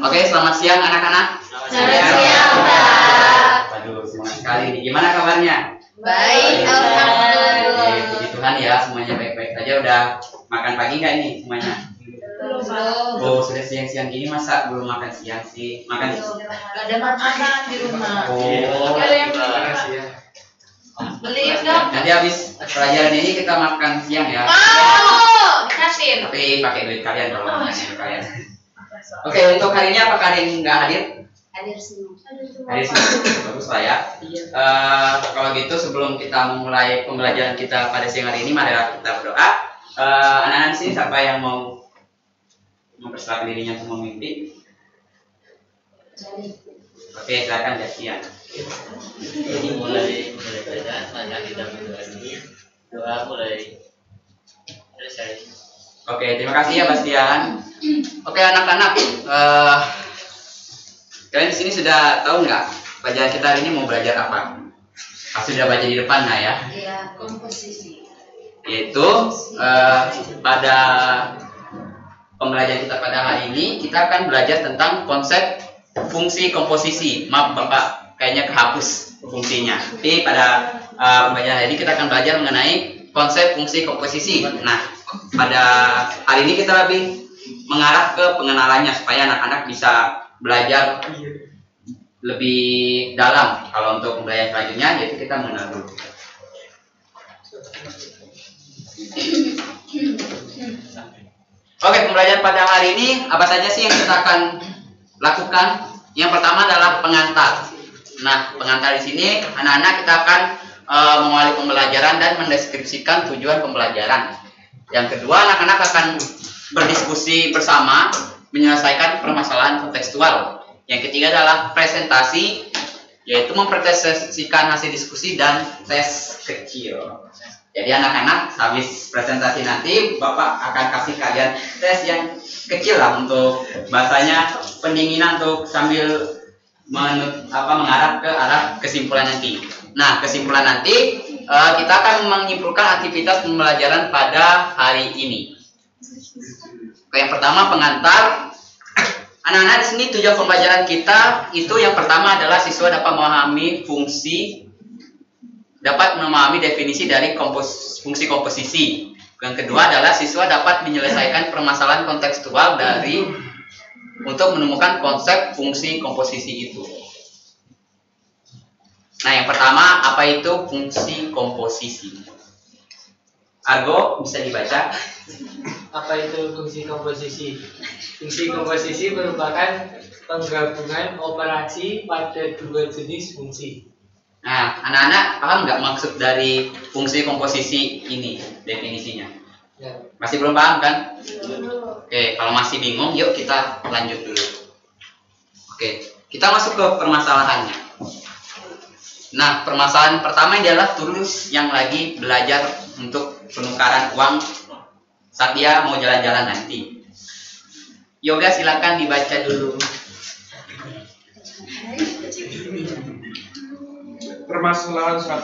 Oke, selamat siang anak-anak. Selamat siang, Pak. Waduh, semangat sekali nih. Gimana kabarnya? Baik, alhamdulillah. Oke, puji Tuhan ya, semuanya baik-baik saja. Udah makan pagi nggak ini semuanya? Belum. Oh, sudah siang-siang gini masa belum makan siang sih? Makan. Gak ada makanan di rumah. Oh, Gimana sih ya? Beliin dong. Nanti habis pelajaran ini kita makan siang ya. Mau dikasih. Tapi pakai duit kalian kalau makan duit kalian. Oke, untuk hari ini apakah ada yang nggak hadir? Hadir semua. Hadir sih, bagus lah ya. Kalau gitu sebelum kita memulai pembelajaran kita pada siang hari ini, mari kita berdoa. Anak-anak di sini siapa yang mau mempersilakan dirinya untuk memimpin? Oke, silakan Jastian. Jadi mulai belajar, maka kita berdoa dulu. Doa mulai selesai. Oke, terima kasih ya Bastian. Oke anak-anak, kalian di sini sudah tahu nggak pelajaran kita hari ini mau belajar apa? Sudah baca di depan nah ya. Iya, komposisi. Yaitu pada pembelajaran kita pada hari ini kita akan belajar tentang konsep fungsi komposisi. Maaf Bapak, kayaknya kehapus fungsinya. Tapi pada pembelajaran hari ini kita akan belajar mengenai konsep fungsi komposisi. Nah, pada hari ini kita lebih mengarah ke pengenalannya supaya anak-anak bisa belajar lebih dalam. Kalau untuk pembelajaran selanjutnya, yaitu kita mengenal dulu. Oke, pembelajaran pada hari ini apa saja sih yang kita akan lakukan? Yang pertama adalah pengantar. Nah, pengantar di sini anak-anak kita akan mengawali pembelajaran dan mendeskripsikan tujuan pembelajaran. Yang kedua, anak-anak akan berdiskusi bersama menyelesaikan permasalahan kontekstual. Yang ketiga adalah presentasi, yaitu mempresentasikan hasil diskusi dan tes kecil. Jadi anak-anak habis presentasi nanti Bapak akan kasih kalian tes yang kecil lah untuk bahasanya pendinginan untuk sambil mengarah ke arah kesimpulan nanti. Nah, kesimpulan nanti kita akan menyimpulkan aktivitas pembelajaran pada hari ini. Yang pertama pengantar. Anak-anak di sini tujuan pembelajaran kita itu yang pertama adalah siswa dapat memahami definisi dari fungsi komposisi. Yang kedua adalah siswa dapat menyelesaikan permasalahan kontekstual untuk menemukan konsep fungsi komposisi itu. Nah, yang pertama apa itu fungsi komposisi? Argo bisa dibaca. Apa itu fungsi komposisi? Fungsi komposisi merupakan penggabungan operasi pada dua jenis fungsi. Nah, anak-anak paham nggak maksud dari fungsi komposisi ini definisinya? Ya. Masih belum paham kan? Oke, kalau masih bingung, yuk kita lanjut dulu. Oke, kita masuk ke permasalahannya. Nah, permasalahan pertama adalah tulis yang lagi belajar untuk penukaran uang saat dia mau jalan-jalan nanti. Yoga silakan dibaca dulu. Permasalahan 1.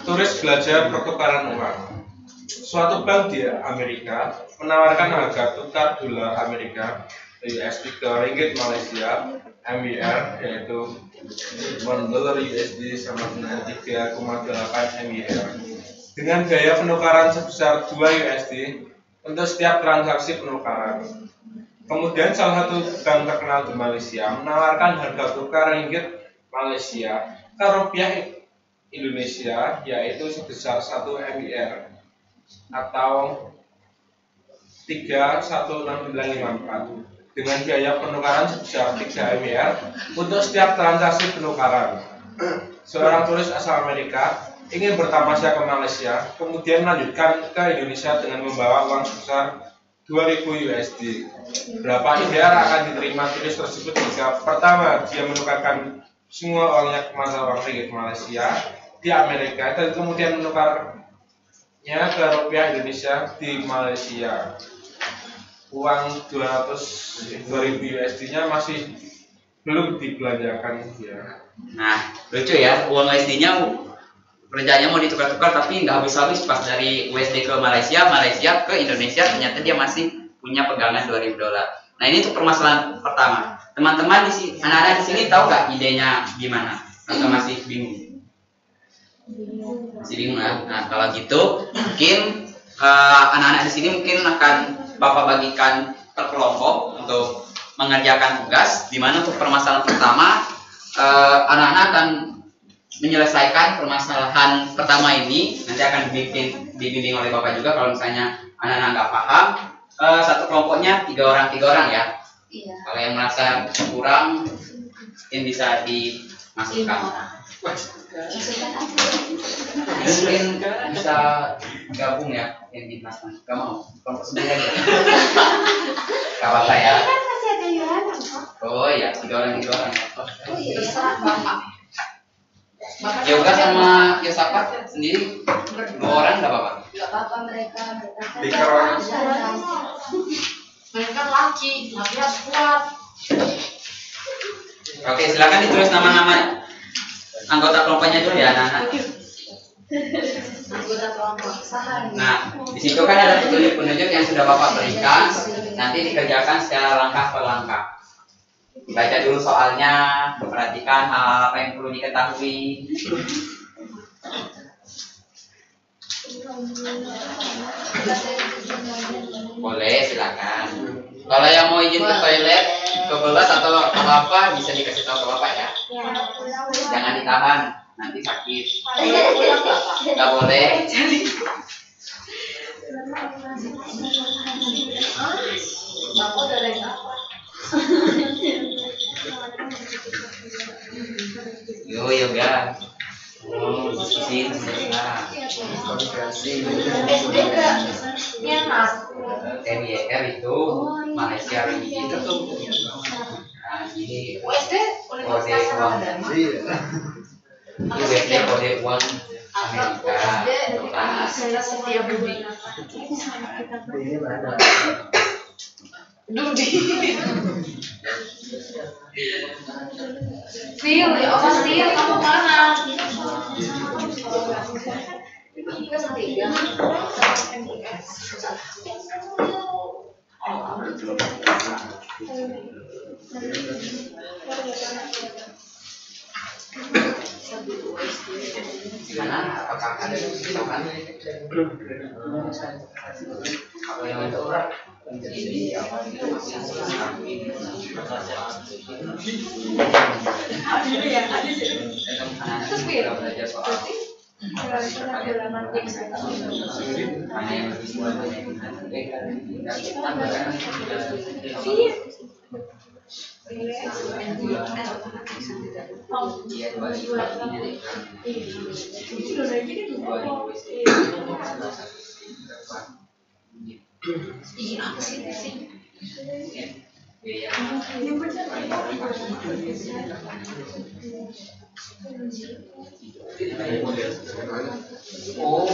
Turis belajar pertukaran uang. Suatu bank di Amerika menawarkan harga tukar dolar Amerika USD ke ringgit Malaysia MWR, yaitu 1 dolar USD sama dengan 3,8 MWR dengan biaya penukaran sebesar 2 USD untuk setiap transaksi penukaran. Kemudian salah satu bank terkenal di Malaysia menawarkan harga tukar ringgit Malaysia ke rupiah Indonesia, yaitu sebesar 1 MWR atau 3,16954 dengan biaya penukaran sebesar 3 MWR untuk setiap transaksi penukaran. Seorang turis asal Amerika ingin bertamasya ke Malaysia, kemudian melanjutkan ke Indonesia dengan membawa uang sebesar 2.000 USD. Berapa MWR akan diterima turis tersebut jika pertama dia menukarkan semua uangnya ke mata uang ringgit Malaysia di Amerika dan kemudian menukarnya ke rupiah Indonesia di Malaysia? Uang 200.000 USD-nya masih belum dibelanjakan ya. Nah, lucu ya, uang USD-nya rencananya mau ditukar-tukar tapi nggak habis-habis. Pas dari USD ke Malaysia, Malaysia ke Indonesia ternyata dia masih punya pegangan $2.000. Nah ini untuk permasalahan pertama. Teman-teman di sini, anak-anak di sini tahu nggak idenya gimana? Atau masih bingung? Masih bingung ya? Nah kalau gitu mungkin anak-anak di sini mungkin akan Bapak bagikan per kelompok untuk mengerjakan tugas. Di mana untuk permasalahan pertama anak-anak akan menyelesaikan permasalahan pertama ini. Nanti akan dibimbing oleh Bapak juga kalau misalnya anak-anak nggak paham. Satu kelompoknya 3 orang ya. Iya. Kalau yang merasa kurang mungkin bisa dimasukkan. Mungkin bisa gabung ya yang di belakang. Gak mau kelompok sendiri aja. Gak apa-apa ya. Kan masih ada Yohana, Pak. Oh iya 3 orang ya. Oh iya, terserah Bapak. Yoga sama Yosafat sendiri 2 orang gak apa-apa. Gak apa-apa mereka Tiga orang. Mereka laki harus kuat. Oke, silakan ditulis nama-nama anggota kelompoknya dulu ya, anak-anak. Anggota kelompok saham. Nah, di situ kan ada petunjuk-petunjuk yang sudah Bapak berikan, nanti dikerjakan secara langkah per langkah. Baca dulu soalnya, perhatikan hal apa yang perlu diketahui. Boleh, silakan. Kalau yang mau izin ke toilet, ke kelas atau apa-apa bisa dikasih tahu ke Bapak ya. Jangan ditahan, nanti sakit. Nggak boleh. Bapak udah dari apa? Yo yoga. Oh, diskusi nah. SD enggak? Myanmar. MYR itu Malaysia Ringgit itu tuh. Nah, ini USD kode Universitas uang. Ramadhan. Ini USD kode uang Amerika. Saya setia budi. Dudi. Sil, apa Sil? Kamu mana? Kita setiga. Gimana? Apakah ada kesulitan? Kalau yang itu ini apa itu masih anak-anak belajar soal Iya, apa sih? Oh,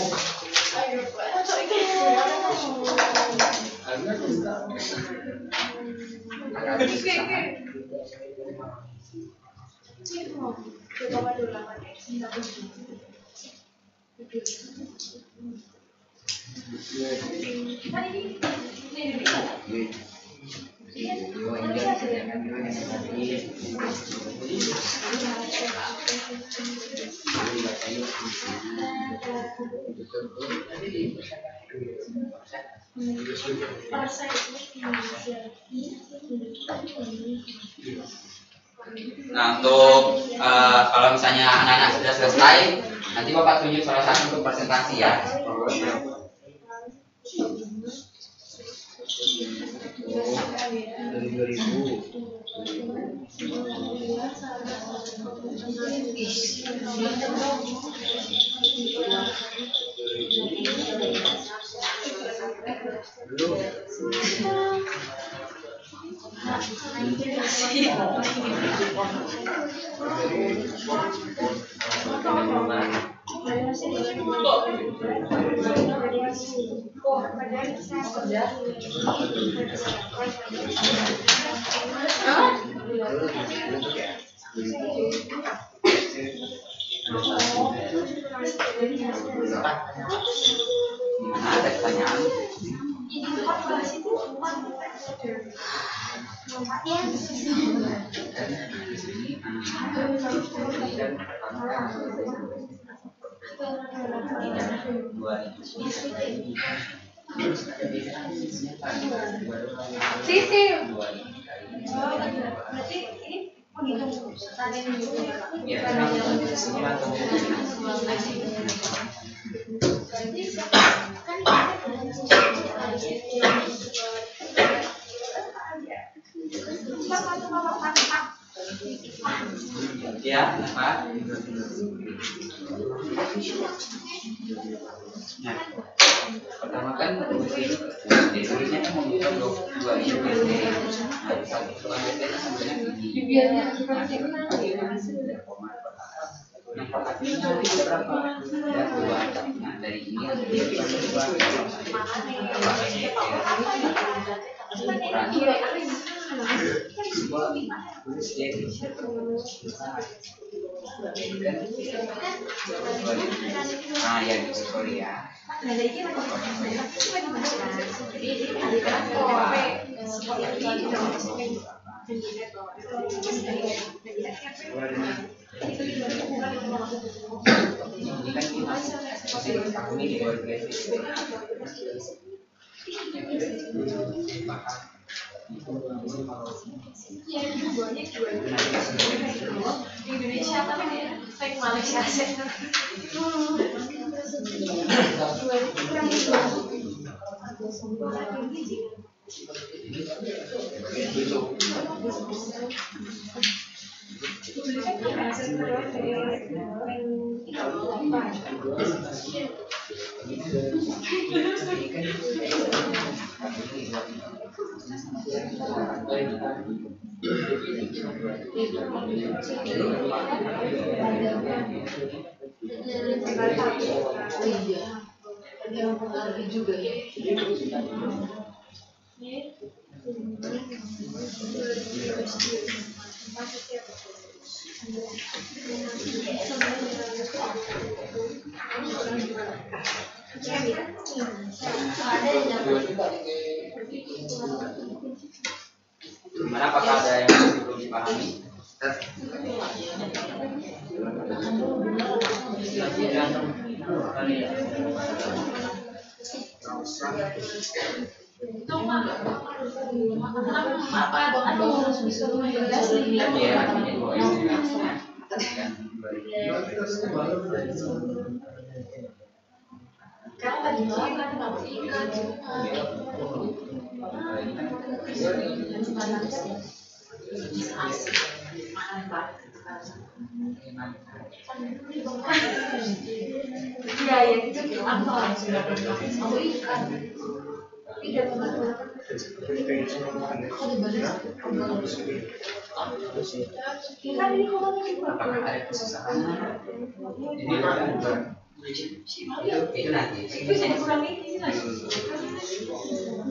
nah untuk kalau misalnya anak-anak sudah selesai, nanti Bapak tunjuk salah satu untuk presentasi ya. Gimana, ada pertanyaan? Sisi. Berarti ini menghitung tadi Ya, apa? Nah, pertama kan ditulisnya kan menghitung 2 ini BT. Nah, di satu hitungan BT itu sebenarnya ini. Yang perhatian itu berapa? Ya, 2. Nah, dari ini nah ya gitu, sorry ya. Ini kan kita masih tahun ini baru di Indonesia apa ya? Fake Malaysia sih. Juga ya. Gimana, apakah ada yang masih belum dipahami? Ya, artinya 2 ini. Karena tadi kan ikan. Iya ya itu apa sudah mau ikan. Tidak Ikan ini Apakah ada kesusahan? Ini bukan itu nanti. bisa dikurangi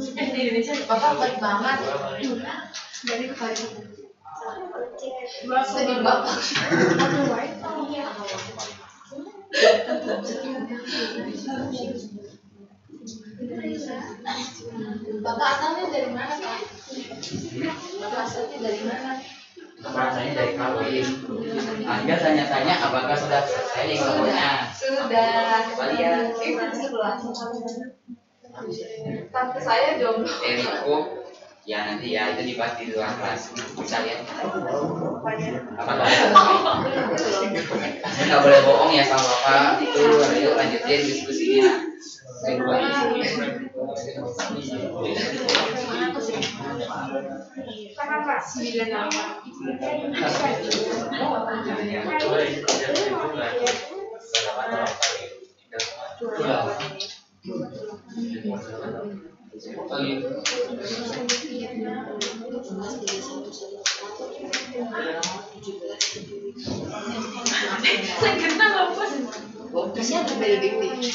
di Indonesia bapak baik banget dari pagi sedih bapak bapak asalnya dari mana pak? Bapak asalnya dari mana? Rasanya dari Kalwin. Anda tanya-tanya apakah sudah selesai ilmunya? Sudah. Kalian itu sebelah. Tante saya jomblo. Eriko, ya nanti ya itu dibahas di luar kelas. Bisa lihat. Apakah saya nggak boleh bohong ya sama bapak. Itu yuk lanjutin diskusinya. Siapa dari dikti?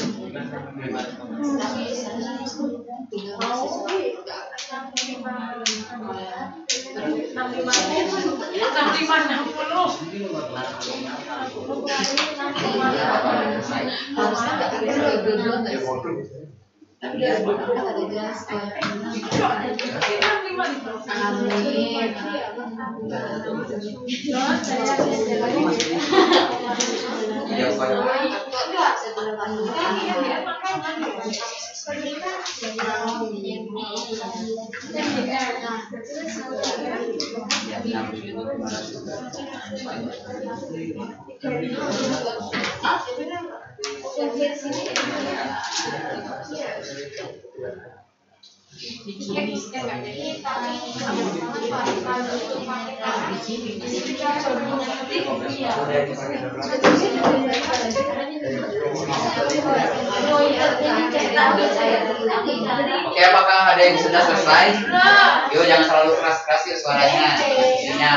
Tapi dia ada jelas Oke, apakah ada yang sudah selesai? Yuk, jangan terlalu keras-keras ya suaranya. Ininya.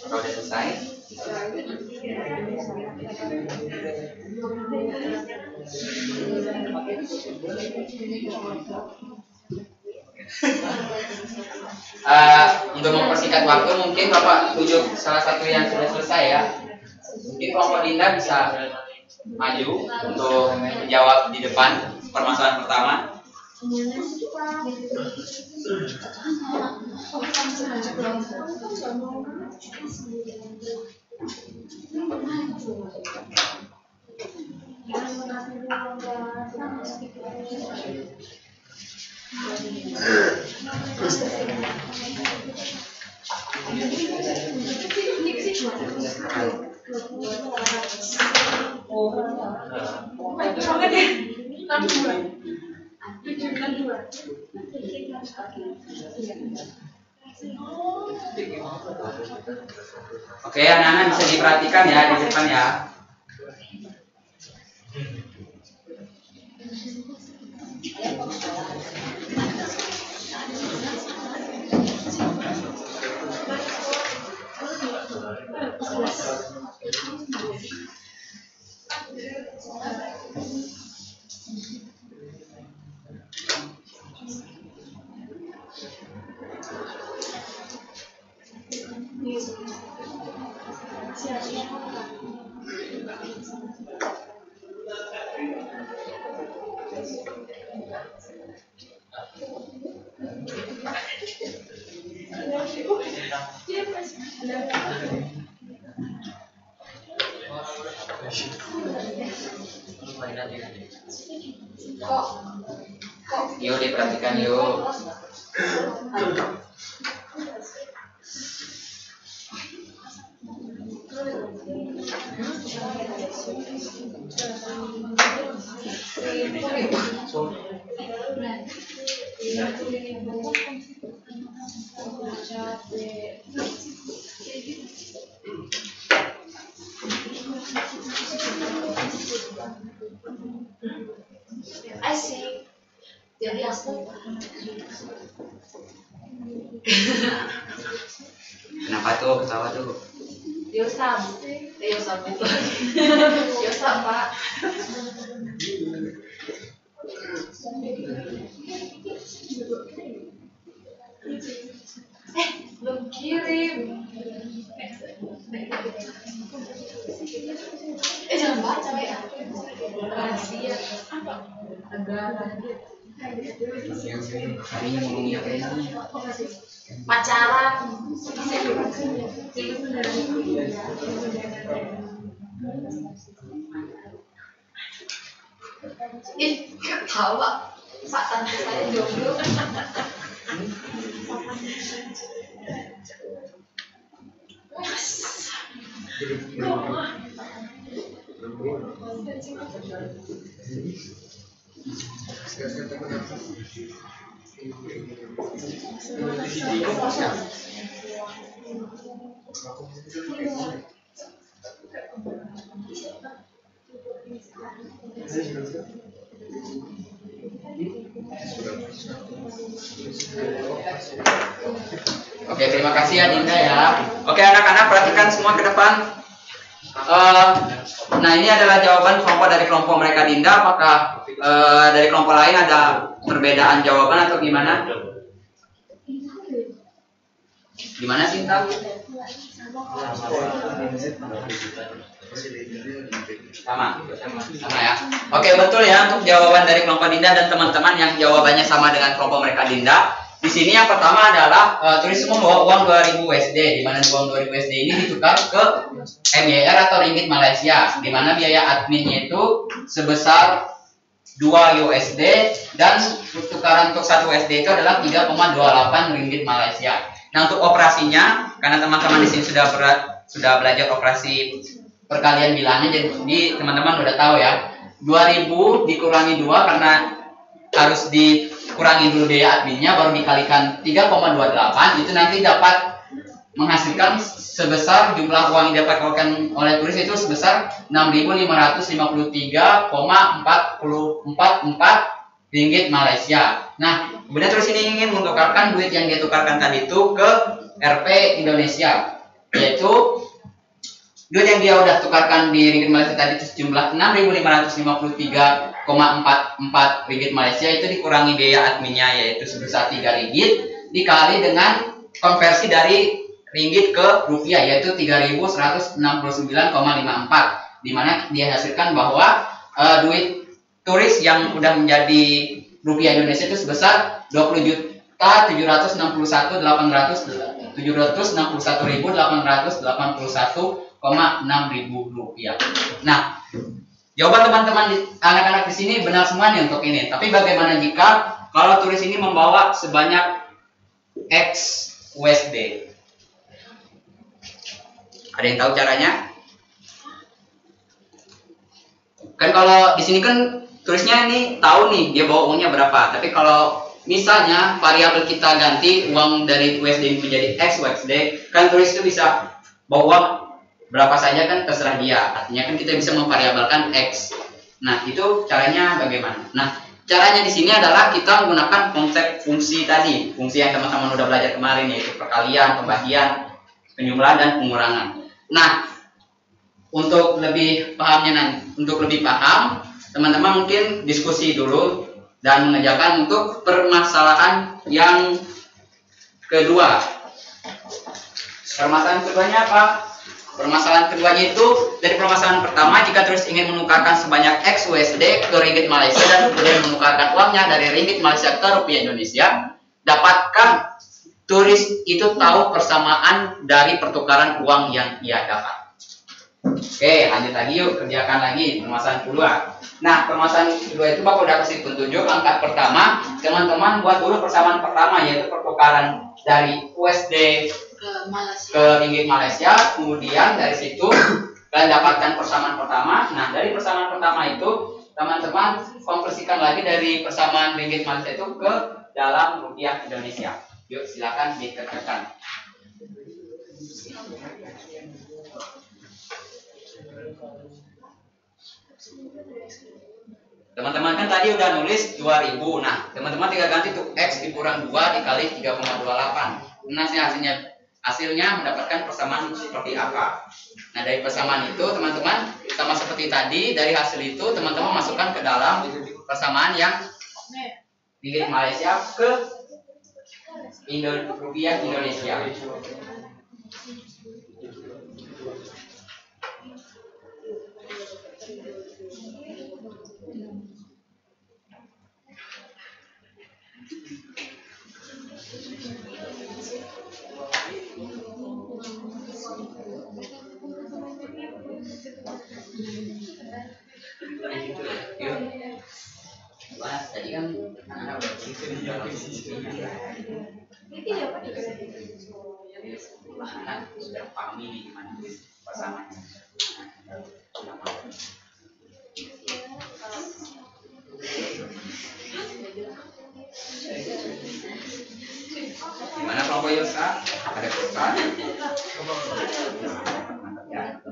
Kalau udah selesai, untuk mempersingkat waktu mungkin Bapak tunjuk salah satu yang sudah selesai ya. Mungkin kelompok Dinda bisa maju untuk menjawab di depan permasalahan pertama. Oke, anak-anak bisa diperhatikan ya di depan ya. Yuk diperhatikan yuk. I see. Jadi aku Kenapa tuh ketawa tuh? Yosam itu. Yosam Pak. Belum kirim. baca ya. Rahasia negara. Pacaran. Ih, tahu Pak. Saat tante saya jomblo. Oke, terima kasih ya Dinda ya. Oke anak-anak, perhatikan semua ke depan. Nah ini adalah jawaban kelompok dari kelompok mereka Dinda. Apakah dari kelompok lain ada perbedaan jawaban atau gimana? Gimana Sinta? Sama ya. Oke, betul ya untuk jawaban dari kelompok Dinda dan teman-teman yang jawabannya sama dengan kelompok mereka Dinda. Di sini yang pertama adalah turis membawa uang 2000 USD, di mana uang 2000 USD ini ditukar ke MYR atau ringgit Malaysia, di mana biaya adminnya itu sebesar 2 USD dan tukaran untuk 1 USD itu adalah 3,28 ringgit Malaysia. Nah, untuk operasinya karena teman-teman di sini sudah belajar operasi perkalian bilangnya, jadi teman-teman udah tahu ya. 2000 dikurangi 2 karena harus dikurangi dulu biaya adminnya, baru dikalikan 3,28, itu nanti dapat menghasilkan sebesar jumlah uang yang didapatkan oleh turis itu sebesar 6.553,444 ringgit Malaysia. Nah, kemudian turis ini ingin menukarkan duit yang dia tukarkan tadi itu ke Rp Indonesia, yaitu duit yang dia udah tukarkan di ringgit Malaysia tadi itu sejumlah 6.553,44 ringgit Malaysia, itu dikurangi biaya adminnya yaitu sebesar 3 ringgit dikali dengan konversi dari ringgit ke rupiah yaitu 3.169,54, di mana dia hasilkan bahwa duit turis yang udah menjadi rupiah Indonesia itu sebesar 20.761.881.600 rupiah. Nah, jawaban teman-teman anak-anak di sini benar semua nih untuk ini. Tapi bagaimana jika kalau turis ini membawa sebanyak X USD? Ada yang tahu caranya? Kan kalau di sini kan turisnya ini tahu nih dia bawa uangnya berapa. Tapi kalau misalnya variabel kita ganti uang dari USD menjadi X USD, kan turis itu bisa bawa uang berapa saja kan terserah dia. Artinya kan kita bisa memvariabelkan X. Nah, itu caranya bagaimana? Nah, caranya di sini adalah kita menggunakan konsep fungsi tadi. Fungsi yang teman-teman udah belajar kemarin, yaitu perkalian, pembagian, penjumlahan, dan pengurangan. Nah, untuk lebih paham, teman-teman mungkin diskusi dulu dan mengerjakan untuk permasalahan yang kedua. Permasalahan keduanya apa? Permasalahan keduanya itu dari permasalahan pertama, jika turis ingin menukarkan sebanyak X USD ke ringgit Malaysia dan kemudian menukarkan uangnya dari ringgit Malaysia ke rupiah Indonesia, dapatkah turis itu tahu persamaan dari pertukaran uang yang ia dapat? Oke, lanjut lagi yuk, kerjakan lagi permasalahan kedua. Nah, permasalahan kedua itu Bapak udah kasih petunjuk angka pertama. Teman-teman buat dulu persamaan pertama, yaitu pertukaran dari USD ke ringgit Malaysia. Kemudian dari situ kalian dapatkan persamaan pertama. Nah, dari persamaan pertama itu teman-teman konversikan lagi dari persamaan ringgit Malaysia itu ke dalam rupiah Indonesia. Yuk, silakan dikerjakan. Teman-teman kan tadi udah nulis 2000. Nah, teman-teman tinggal ganti tuh X dikurang 2 dikali 3,28. Nah, hasilnya mendapatkan persamaan seperti apa? Nah, dari persamaan itu teman-teman sama seperti tadi, dari hasil itu teman-teman masukkan ke dalam persamaan yang ringgit Malaysia ke rupiah Indonesia. Mas, tadi kan anak udah anak sudah pahami nih gimana pasangannya. Gimana kelompok Yosa? Ada pesan? Ya.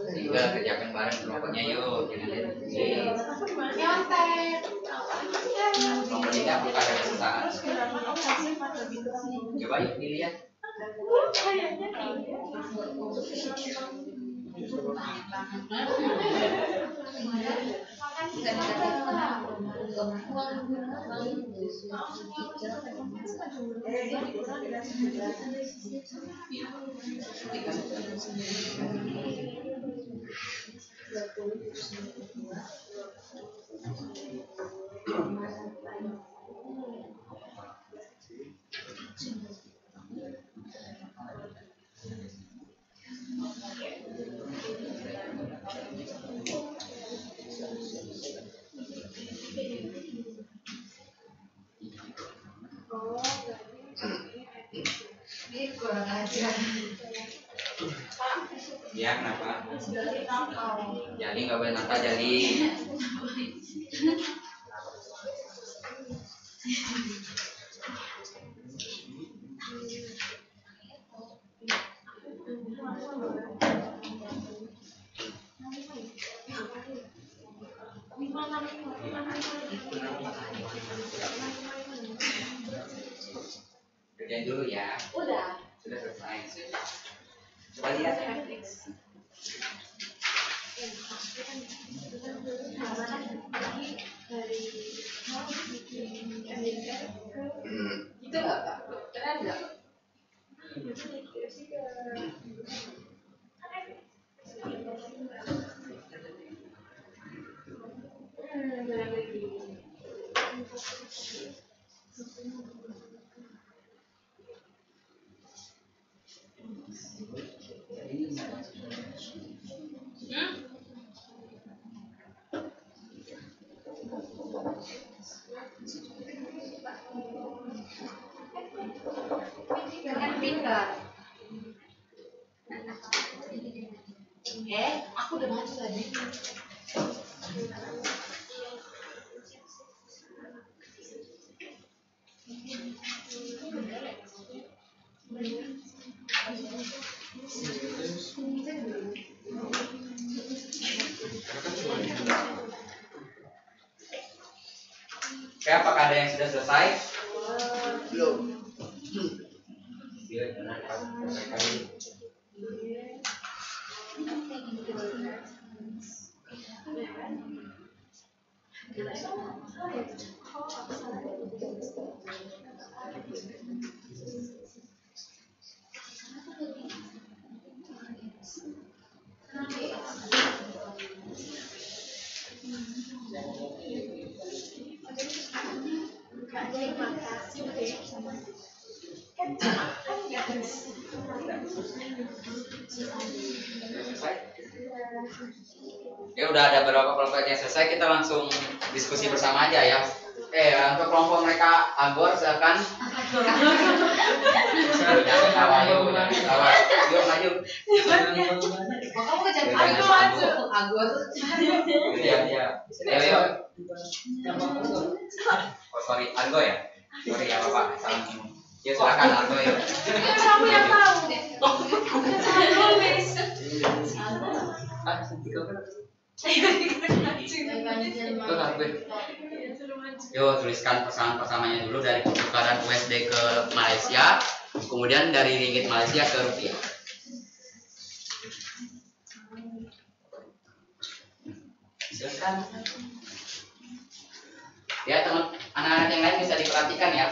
Tinggal kerjakan bareng kelompoknya yuk, jangan lihat kelompok ini apakah ada kesusahan? Coba yuk dilihat. Ya, kenapa? Jadi nggak boleh nakal jadi. Kerjain dulu ya. Udah. Sudah selesai. Coba lihat. Itu nggak Kak? Keren nggak? Jangan pintar. Aku udah maju tadi. Oke, apakah ada yang sudah selesai? Belum. Iya, benar. Selesai. Ya udah ada beberapa kelompok yang selesai, kita langsung diskusi bersama aja ya. Untuk kelompok mereka Agor silakan. Yuk maju. Kamu kejar Agor. Iya. Ayo. Oh sorry, Argo ya. Sorry ya Bapak, salah ngomong. Ya silakan Argo yuk. Kamu yang tahu deh. Nulis. Yuk tuliskan pesan pertamanya dulu dari pertukaran USD ke Malaysia, kemudian dari ringgit Malaysia ke rupiah. Silakan. Ya teman, anak-anak yang lain bisa diperhatikan ya.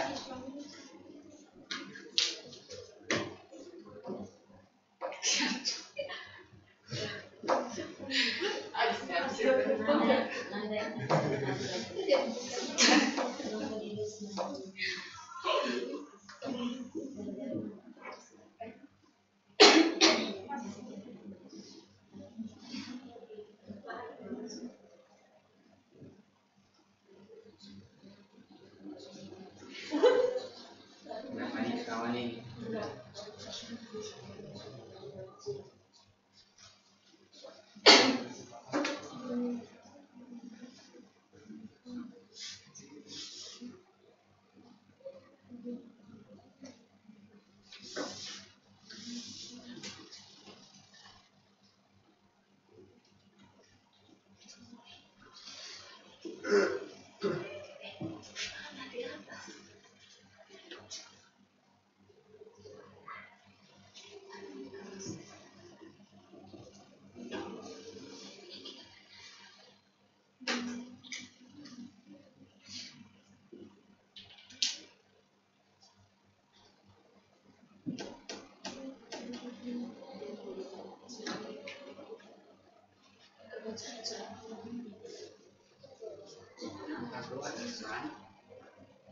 kawan ini.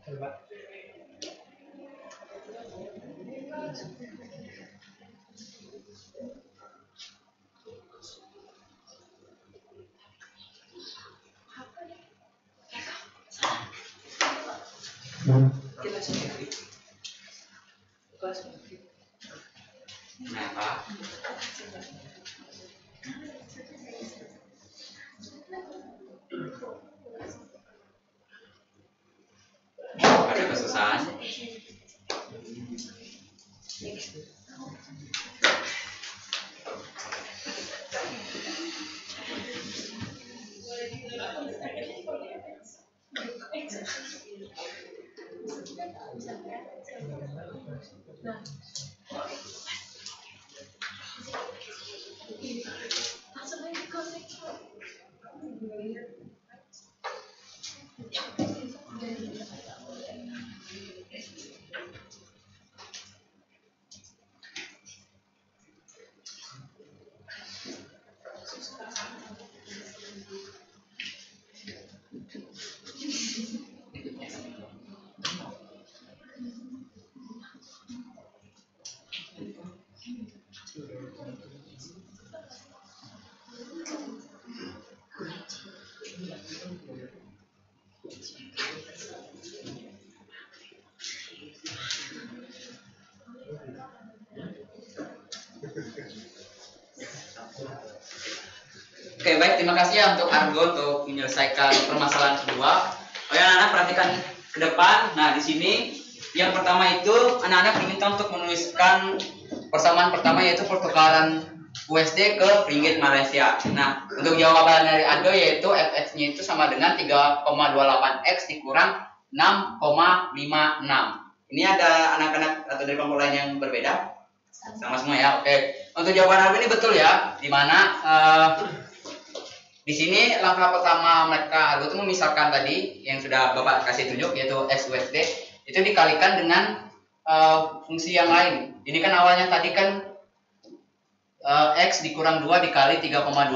Coba. Kenapa? Ada kesusahan? Oke, baik, terima kasih ya untuk Argo untuk menyelesaikan permasalahan kedua. Oke, anak-anak perhatikan ke depan. Nah, di sini yang pertama itu anak-anak diminta untuk menuliskan persamaan pertama yaitu pertukaran USD ke ringgit Malaysia. Nah, untuk jawaban dari Argo yaitu FX-nya itu sama dengan 3,28X dikurang 6,56. Ini ada anak-anak atau dari kelompok lain yang berbeda? Sama semua ya. Oke. Untuk jawaban Argo ini betul ya, di mana di sini langkah pertama mereka itu memisahkan tadi yang sudah Bapak kasih tunjuk yaitu X USD itu dikalikan dengan fungsi yang lain. Ini kan awalnya tadi kan X dikurang 2 dikali 3,28.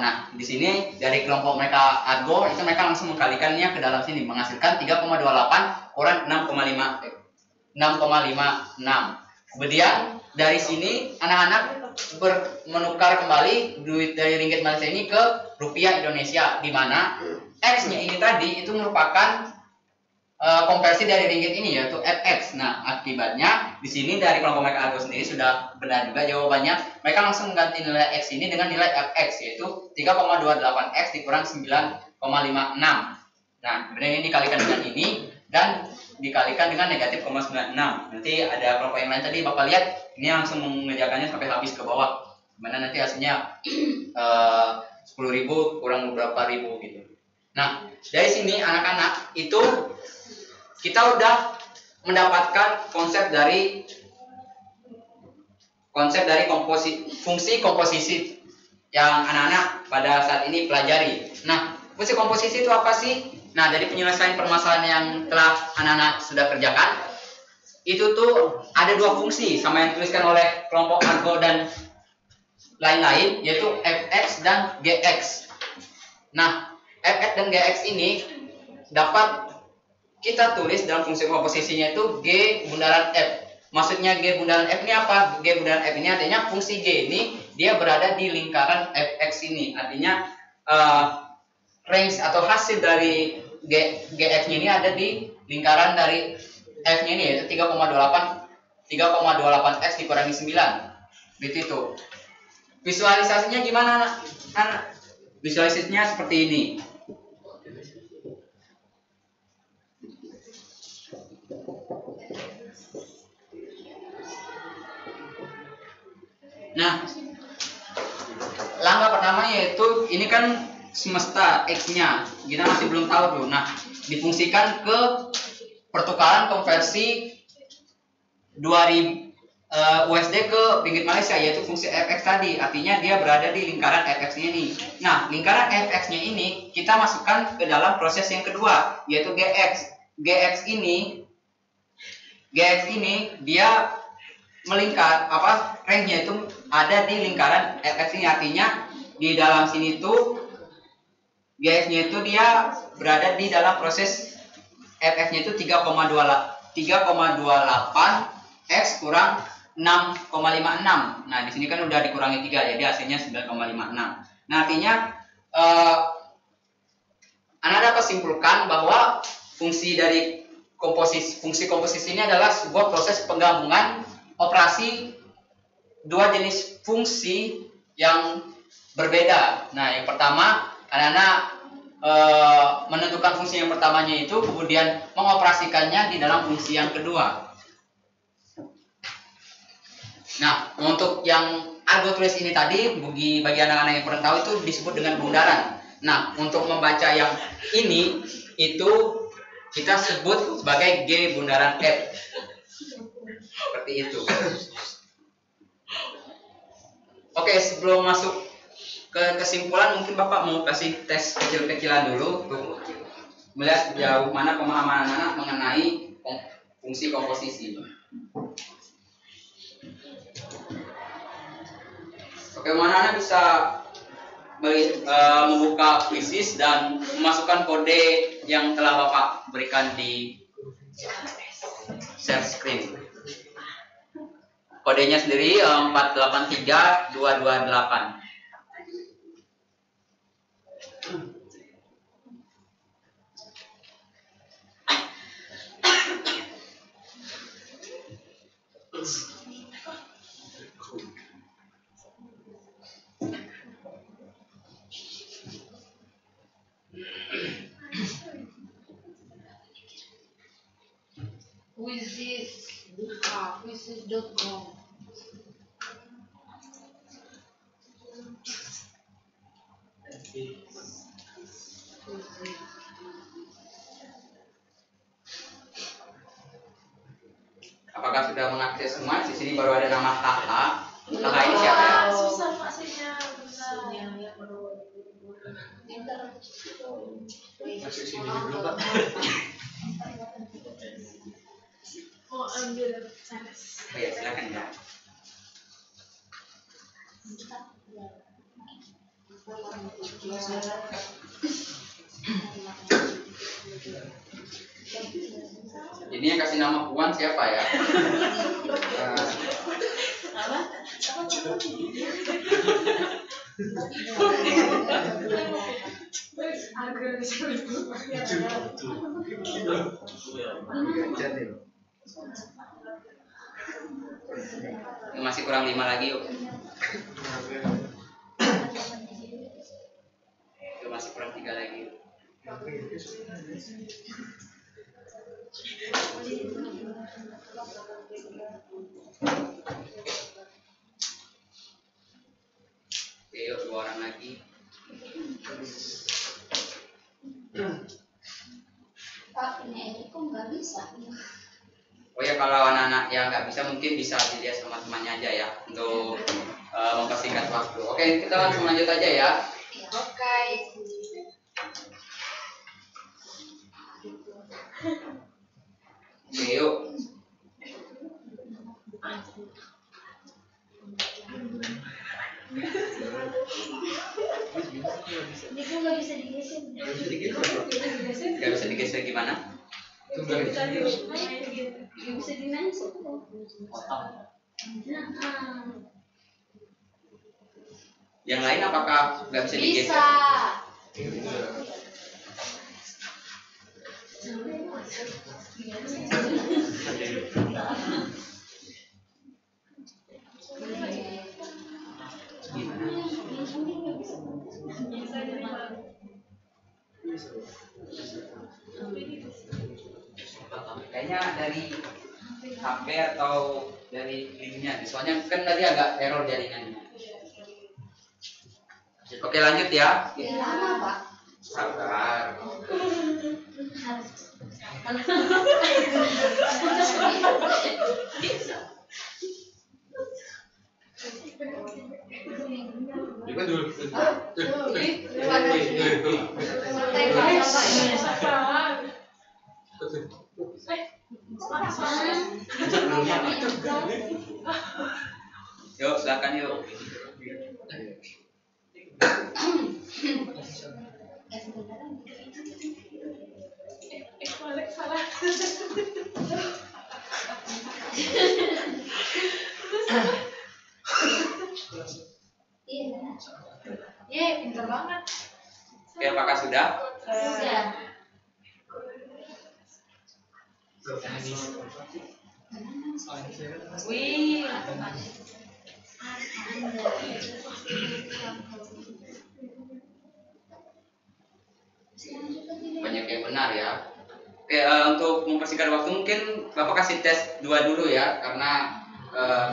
Nah, di sini dari kelompok mereka Argo itu mereka langsung mengkalikannya ke dalam sini menghasilkan 3,28 kurang 6,56. Kemudian dari sini anak-anak menukar kembali duit dari ringgit Malaysia ini ke rupiah Indonesia, di mana X-nya ini tadi itu merupakan konversi dari ringgit ini yaitu FX. Nah, akibatnya di sini dari kelompok mereka Argo sendiri sudah benar juga jawabannya. Mereka langsung mengganti nilai X ini dengan nilai FX yaitu 3,28X dikurang 9,56. Nah, kemudian ini dikalikan dengan ini dan dikalikan dengan negatif 0,96. Nanti ada kelompok yang lain tadi Bapak lihat ini langsung mengerjakannya sampai habis ke bawah. Mana nanti hasilnya 10.000 kurang beberapa ribu gitu. Nah, dari sini anak-anak itu kita udah mendapatkan konsep dari fungsi komposisi yang anak-anak pada saat ini pelajari. Nah, fungsi komposisi itu apa sih? Nah, dari penyelesaian permasalahan yang telah anak-anak sudah kerjakan, itu tuh ada dua fungsi sama yang dituliskan oleh kelompok Argo dan lain-lain, yaitu fx dan gx. Nah, fx dan gx ini dapat kita tulis dalam fungsi komposisinya itu g bundaran f. Maksudnya g bundaran f ini apa? G bundaran f ini artinya fungsi g ini dia berada di lingkaran fx ini. Artinya range atau hasil dari gx-nya ini ada di lingkaran dari f-nya ini yaitu 3,28 3,28 X dikurangi 9. Itu. Visualisasinya gimana anak? Visualisasinya seperti ini. Nah, langkah pertama yaitu ini kan semesta X-nya, kita masih belum tahu tuh. Nah, difungsikan ke pertukaran konversi 2000 USD ke ringgit Malaysia, yaitu fungsi fx tadi. Artinya dia berada di lingkaran fx-nya ini. Nah, lingkaran fx-nya ini kita masukkan ke dalam proses yang kedua, yaitu gx. Gx ini dia melingkar, range-nya itu ada di lingkaran fx ini. Artinya di dalam sini tuh gx-nya itu dia berada di dalam proses fx-nya itu 3,28 X kurang 6,56. Nah, di sini kan udah dikurangi 3, jadi hasilnya 9,56. Nah, artinya Anda dapat simpulkan bahwa fungsi komposisi ini adalah sebuah proses penggabungan operasi dua jenis fungsi yang berbeda. Nah, yang pertama, anak-anak menentukan fungsi yang pertamanya itu, kemudian mengoperasikannya di dalam fungsi yang kedua. Nah, untuk yang Argo tulis ini tadi, bagi anak-anak yang kurang tahu itu disebut dengan bundaran. Nah, untuk membaca yang ini, itu kita sebut sebagai G bundaran F. Seperti itu. Oke, sebelum masuk ke kesimpulan, mungkin Bapak mau kasih tes kecil-kecilan dulu untuk melihat sejauh mana pemahaman anak mengenai fungsi komposisi. Oke, mana bisa membuka quizzes dan memasukkan kode yang telah Bapak berikan di share screen. Kodenya sendiri 483228. Quizzes.com. Apakah sudah mengakses semua? Di sini baru ada nama HH. HH ini siapa ya? Susah maksudnya Masuk sini dulu, Pak. mau ambil sanes. Oh ya, silakan ya. Ini yang kasih nama Puan siapa ya? Masih kurang 5 lagi yuk. Masih kurang 3 lagi yuk. Oke, yuk 2 orang lagi. Pak, ini kok nggak bisa? Oh ya, kalau anak-anak yang nggak bisa mungkin bisa dilihat sama temannya aja ya untuk mempersingkat waktu. Oke, kita langsung lanjut aja ya. Oke. Oke, yuk. Ini kok nggak bisa digeser? Nggak bisa digeser gimana? Tunggal di sini. Nggak bisa dinaik sih. Yang lain apakah nggak bisa digeser? Bisa. Kayaknya dari HP atau dari linknya, soalnya kan tadi agak error jaringannya. Oke, lanjut ya. Lama, Pak. Sabar. Juga dulu. Yuk, silakan yuk. Iya, pintar banget. Oke, apakah sudah? Sudah. Wih, Banyak yang benar ya. Oke, untuk mempersingkat waktu mungkin Bapak kasih tes 2 dulu ya, karena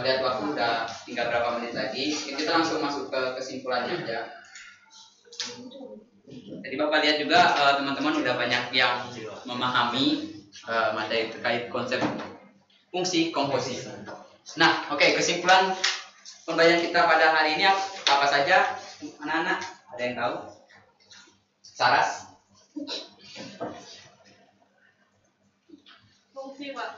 melihat waktu udah tinggal berapa menit lagi. Kita langsung masuk ke kesimpulannya aja. Jadi Bapak lihat juga teman-teman udah banyak yang memahami materi terkait konsep fungsi komposisi. Nah, oke, kesimpulan pembelajaran kita pada hari ini apa saja, anak-anak? Ada yang tahu? Saras? fungsi, Pak.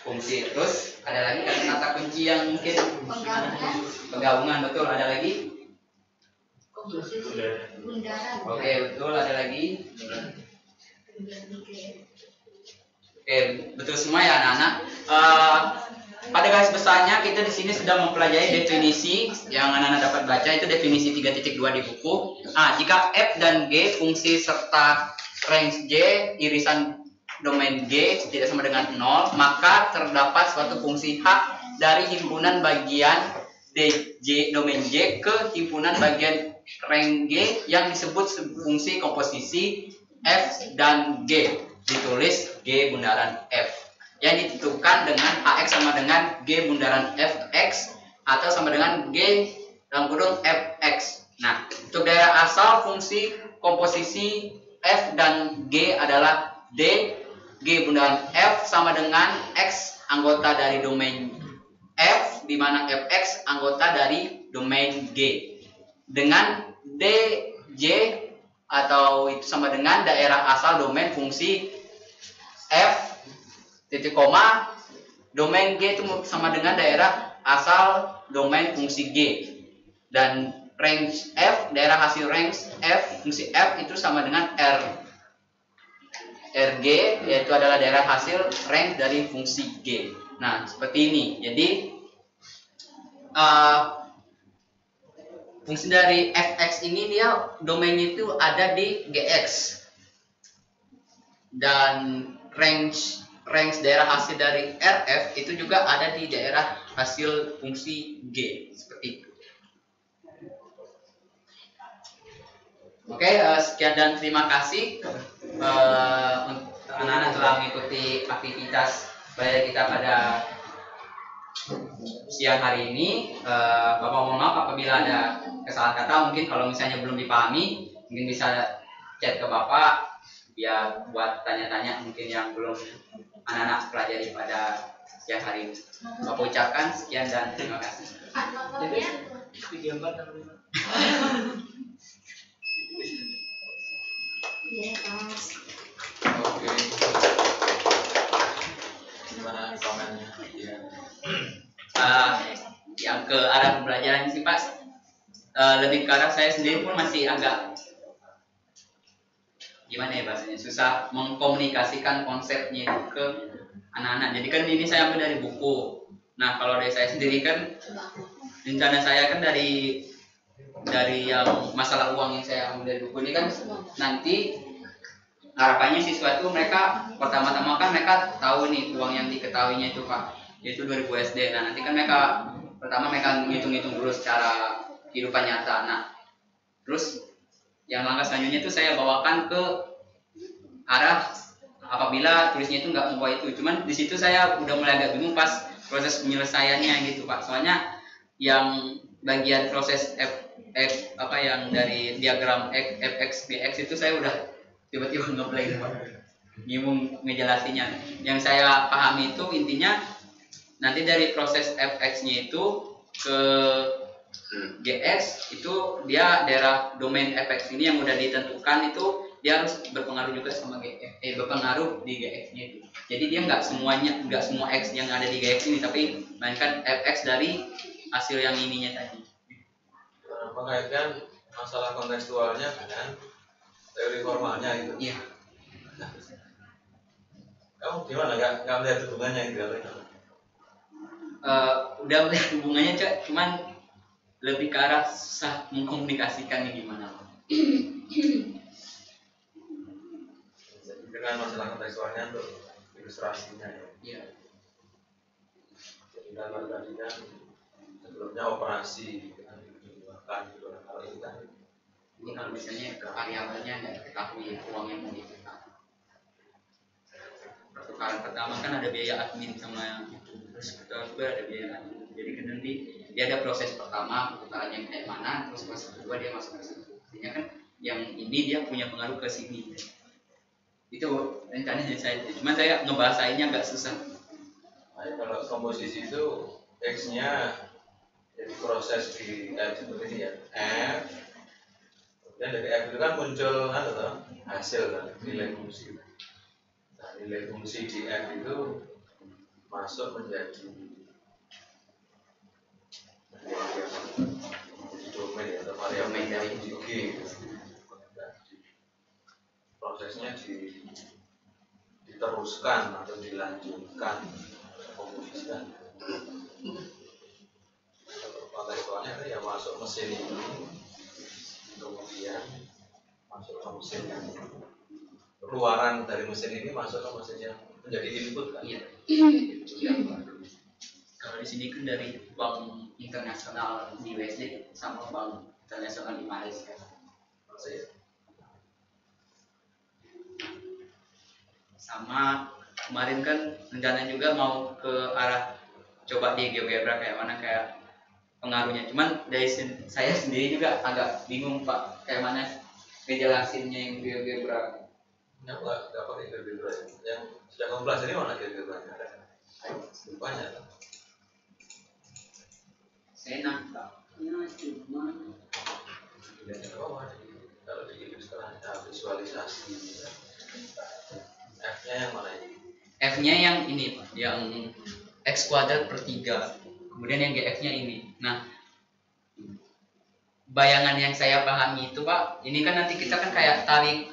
Fungsi. Terus ada lagi kata kunci yang mungkin Penggabungan. penggabungan, betul. Ada lagi? Bundaran. Oke, betul. Ada lagi? Oke, betul semua ya anak-anak. Pada garis besarnya kita di sini sudah mempelajari definisi yang anak-anak dapat baca, itu definisi 3.2 di buku. Jika F dan G fungsi serta range J irisan domain G tidak sama dengan 0, maka terdapat suatu fungsi H dari himpunan bagian DJ domain J ke himpunan bagian range G yang disebut fungsi komposisi F dan G, ditulis G bundaran F, yang ditentukan dengan AX sama dengan G bundaran Fx atau sama dengan G dalam kurung Fx. Nah, untuk daerah asal fungsi komposisi F dan G adalah D, G bundaran F sama dengan X anggota dari domain F, di mana Fx anggota dari domain G. Dengan DJ atau itu sama dengan daerah asal domain fungsi F titik koma domain G itu sama dengan daerah asal domain fungsi G, dan range F, daerah hasil range F fungsi F itu sama dengan RG, yaitu adalah daerah hasil range dari fungsi G. Nah, seperti ini. Jadi fungsi dari Fx ini dia domainnya itu ada di Gx, dan range daerah hasil dari RF itu juga ada di daerah hasil fungsi G, seperti itu. Oke, sekian dan terima kasih untuk anak-anak telah mengikuti aktivitas belajar kita pada siang hari ini. Bapak mohon maaf apabila ada kesalahan kata, mungkin kalau misalnya belum dipahami, mungkin bisa chat ke Bapak biar buat tanya-tanya mungkin yang belum anak-anak pelajari pada siang hari ini. Bapak ucapkan sekian dan terima kasih. Video 4 dan 5. Iya, Mas. Oke. Gimana komennya? Ya. Yang ke arah pembelajaran sih Pak, lebih ke arah saya sendiri pun masih agak gimana ya bahasanya, susah mengkomunikasikan konsepnya itu ke anak-anak. Jadi kan ini saya ambil dari buku. Nah, kalau dari saya sendiri kan rencana saya kan dari yang masalah uang yang saya ambil dari buku ini kan, nanti harapannya siswa itu mereka pertama-tama kan mereka tahu nih uang yang diketahuinya itu Pak, yaitu 2000 SD. Nah, nanti kan mereka pertama mereka ngitung-ngitung dulu secara kehidupan nyata. Nah, Terus yang langkah selanjutnya itu saya bawakan ke arah apabila tulisnya itu nggak membawa itu. Cuman di situ saya udah mulai agak bingung pas proses penyelesaiannya gitu Pak. Soalnya yang bagian proses apa yang dari diagram fx bx itu saya udah tiba-tiba ngeplay gitu Pak. Bingung ngejelasinnya. Yang saya pahami itu intinya nanti dari proses fx-nya itu ke GX itu dia daerah domain fx ini yang udah ditentukan itu dia harus berpengaruh juga sama GX, berpengaruh di GX-nya itu. Jadi dia nggak semua X yang ada di GX ini, tapi melainkan fx dari hasil yang ininya tadi. Mengaitkan masalah kontekstualnya dengan teori formalnya gitu. Iya. Kamu gimana? Nggak melihat hubungannya gitu atau? Udah melihat hubungannya cuman lebih ke arah susah mengkomunikasikannya gimana. Dengan masalah kontekstualnya untuk ilustrasinya ya. Iya. Jadi kalau tadi kan sebelumnya operasi dengan digunakan gitu. Kalau itu kan Ini kalau misalnya variabelnya nggak diketahui uangnya mau ditukar. Pertukaran pertama kan ada biaya admin sama itu, terus kedua juga ada biaya admin. Jadi kan nanti dia ada proses pertama pertukaran yang kayak mana, terus proses kedua dia masuk ke situ. Artinya kan yang ini dia punya pengaruh ke sini. Itu rencananya saya. Cuman saya ngebahasainnya agak susah. nah, kalau komposisi itu X-nya jadi proses di seperti ini ya F, kemudian dari F itu kan muncul hasil kan, nilai fungsi. Nah, nilai fungsi di F itu masuk menjadi domain atau variabel dari G gitu. Prosesnya diteruskan atau dilanjutkan komposisikan. Kontekstualnya itu ya masuk mesin ini, kemudian masuk ke mesin yang keluaran dari mesin ini masuk ke mesin yang menjadi input kan? Iya. Kalau di sini kan dari bank internasional di USD sama bank internasional di Malaysia. Sama kemarin kan rencana juga mau ke arah coba di GeoGebra kayak mana kayak pengaruhnya. Cuman dari saya sendiri juga agak bingung Pak kayak mana ngejelasinnya yang GeoGebra. Nggak pakai GeoGebra ya. Yang sudah kamu pelajari mana GeoGebra-nya? Banyak kan? Saya nampaknya cuma Kalau di ilustrasi visualisasi F-nya yang mana ini? F-nya yang ini Pak, yang X kuadrat per 3. Kemudian yang GX-nya ini. Nah, bayangan yang saya pahami itu Pak, ini kan nanti kita kan kayak tarik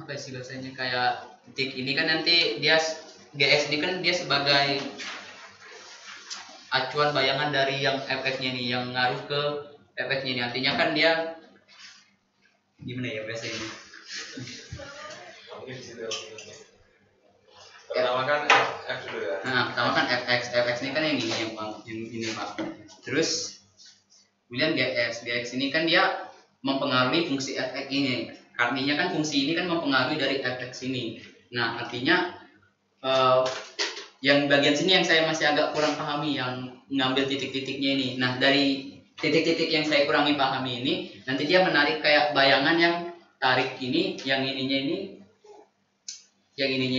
apa sih bahasanya kayak titik ini kan nanti dia GX ini kan dia sebagai acuan bayangan dari yang fx-nya nih yang ngaruh ke fx-nya ini. Artinya kan dia gimana ya bahasa ini? Pertama kan F dulu ya. Nah, pertama kan fx ini kan yang ini Pak. Terus kemudian GX ini kan dia mempengaruhi fungsi fx ini. Artinya kan fungsi ini kan mempengaruhi dari fx ini. Nah, artinya yang bagian sini yang saya masih agak kurang pahami yang ngambil titik-titiknya ini. Nah, dari titik-titik yang saya kurangi pahami ini, nanti dia menarik kayak bayangan yang tarik ini, yang ininya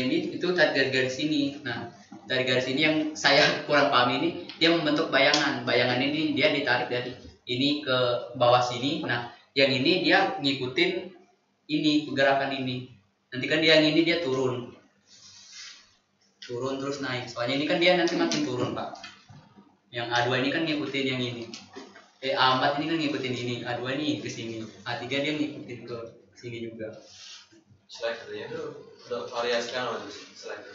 ini, itu tarik dari garis ini. Nah, dari garis ini yang saya kurang pahami ini, dia membentuk bayangan. Bayangan ini dia ditarik dari ini ke bawah sini. Nah, yang ini dia ngikutin ini, pergerakan ini. Nanti kan dia yang ini dia turun terus naik. Soalnya ini kan dia nanti makin turun Pak. Yang A2 ini kan ngikutin yang ini. A4 ini kan ngikutin ini. A2 ini ke sini. A3 dia ngikutin ke sini juga. Slidernya itu untuk variasikan apa tuh? Slider.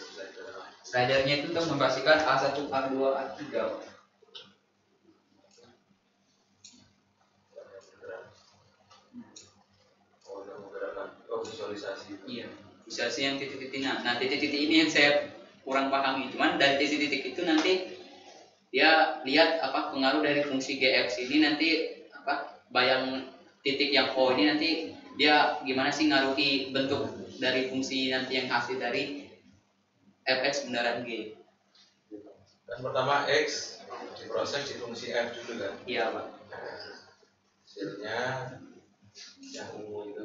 Slidernya itu untuk memvariasikan A1, A2, A3 Pak. Visualisasi. Iya, visualisasi yang titik-titiknya. Nah, titik-titik ini yang saya kurang pahami. Cuman dari titik-titik itu nanti dia lihat apa pengaruh dari fungsi GX ini nanti apa bayang titik yang O ini nanti dia gimana sih ngaruhi bentuk dari fungsi nanti yang hasil dari fx bundaran G. Dan pertama X diproses di fungsi F dulu kan. Iya Pak. Hasilnya yang ungu itu.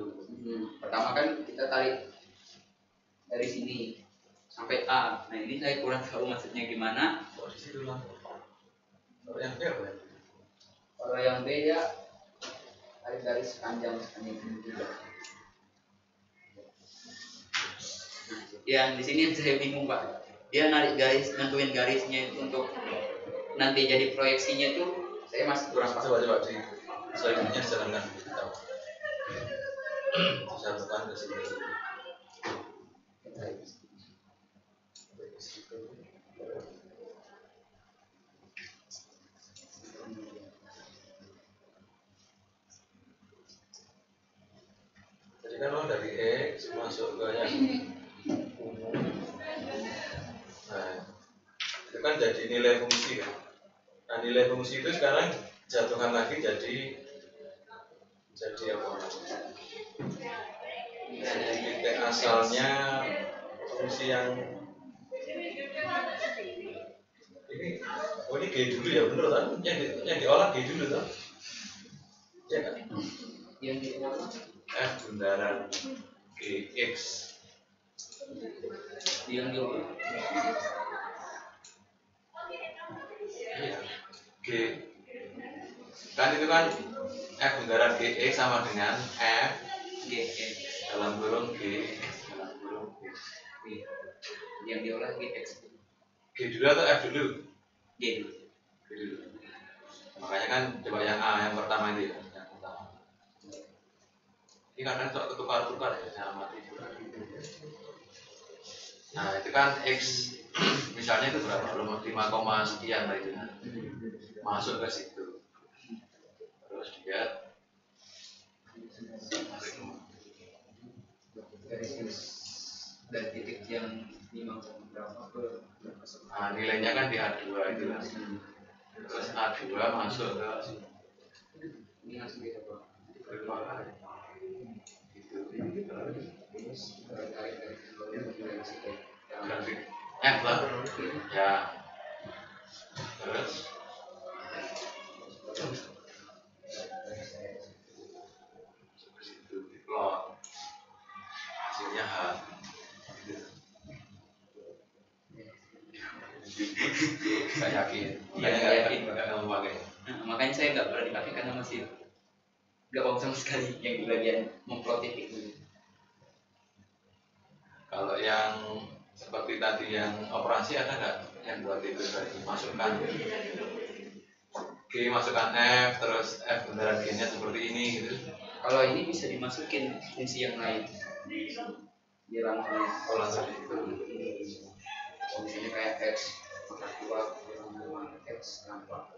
Pertama kan kita tarik dari sini sampai A. Nah ini saya kurang tahu maksudnya gimana. Oh di situ lah. Kalau yang B apa ya? Kalau yang B ya tarik garis panjang ini juga. Yang di sini saya bingung Pak. Dia narik garis, nentuin garisnya itu untuk nanti jadi proyeksinya tuh saya masih kurang paham. Coba di selanjutnya dijalankan. Disatukan ke sini. Jadi kan kalau dari X masuk ke yang ungu, nah itu kan jadi nilai fungsi kan. Nah nilai fungsi itu sekarang jatuhkan lagi jadi apa? Jadi titik asalnya fungsi yang ini G dulu ya bener kan? Yang diolah G dulu kan? Ya kan? Yang diolah F bundaran GX yang diolah iya G kan itu kan F bundaran GX sama dengan F GX dalam kurung G dalam kurung G. Yang diolah GX. G dulu atau F dulu? G dulu. G dulu. Makanya kan coba yang A yang pertama itu ya, yang pertama. Ini kadang sok ketukar-tukar ya sama itu. Nah itu kan X misalnya itu berapa? 5, sekian lah itu. Masuk ke situ. Terus dia dari titik yang 5 berapa ke nah, nilainya kan di A2 itu lah. Terus A2 masuk ke ini langsung kita Pak. gitu. Grafik F lah. Ya. Terus plot hasilnya H. Saya yakin. Iya, yakin. Nggak kamu pakai. Nah, makanya saya nggak pernah dipakai karena masih nggak paham sama sekali yang di bagian memplot titik dulu. Kalau yang seperti tadi yang operasi ada nggak yang buat itu tadi masukkan G masukkan F terus F bundaran G nya seperti ini gitu. Kalau ini bisa dimasukin fungsi yang lain. Dia langsung Langsung itu. fungsinya kayak X maka keluar X tanpa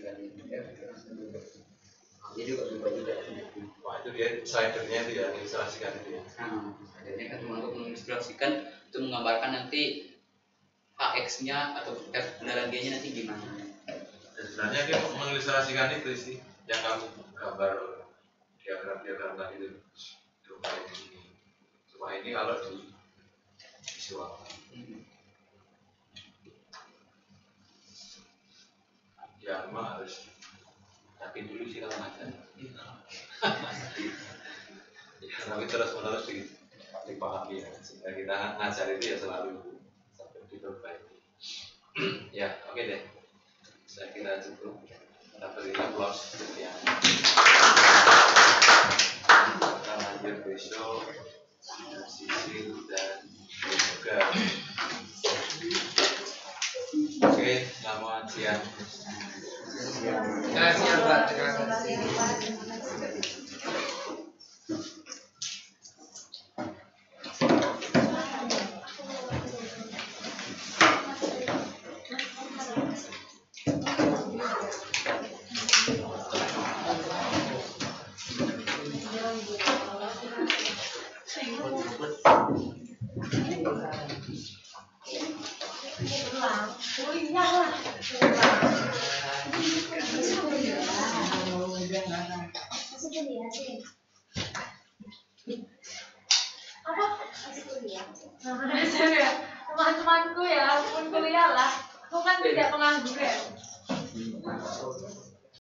dan F dia juga berubah juga. Wah itu dia slidernya itu ya ilustrasikan itu ya. Nah, akhirnya kan cuma untuk mengilustrasikan untuk menggambarkan nanti AX-nya atau F bundaran G-nya nanti gimana. Dan sebenarnya dia mengilustrasikan itu sih yang kamu gambar diagram tadi itu. Coba ini. Cuma ini kalau di visual. Ya memang harus yakin dulu sih kalau ngajar. Ya, tapi terus menerus dipahami ya. Sehingga kita ngajar itu ya selalu sampai diperbaiki. Ya oke deh. Saya kira cukup. Kita beri aplaus yang kita lanjut besok dengan Sisil dan juga. Oke, selamat siang. Terima kasih Pak. Jangan Teman-temanku ya, pun kuliah lah. Aku kan tidak pengangguran.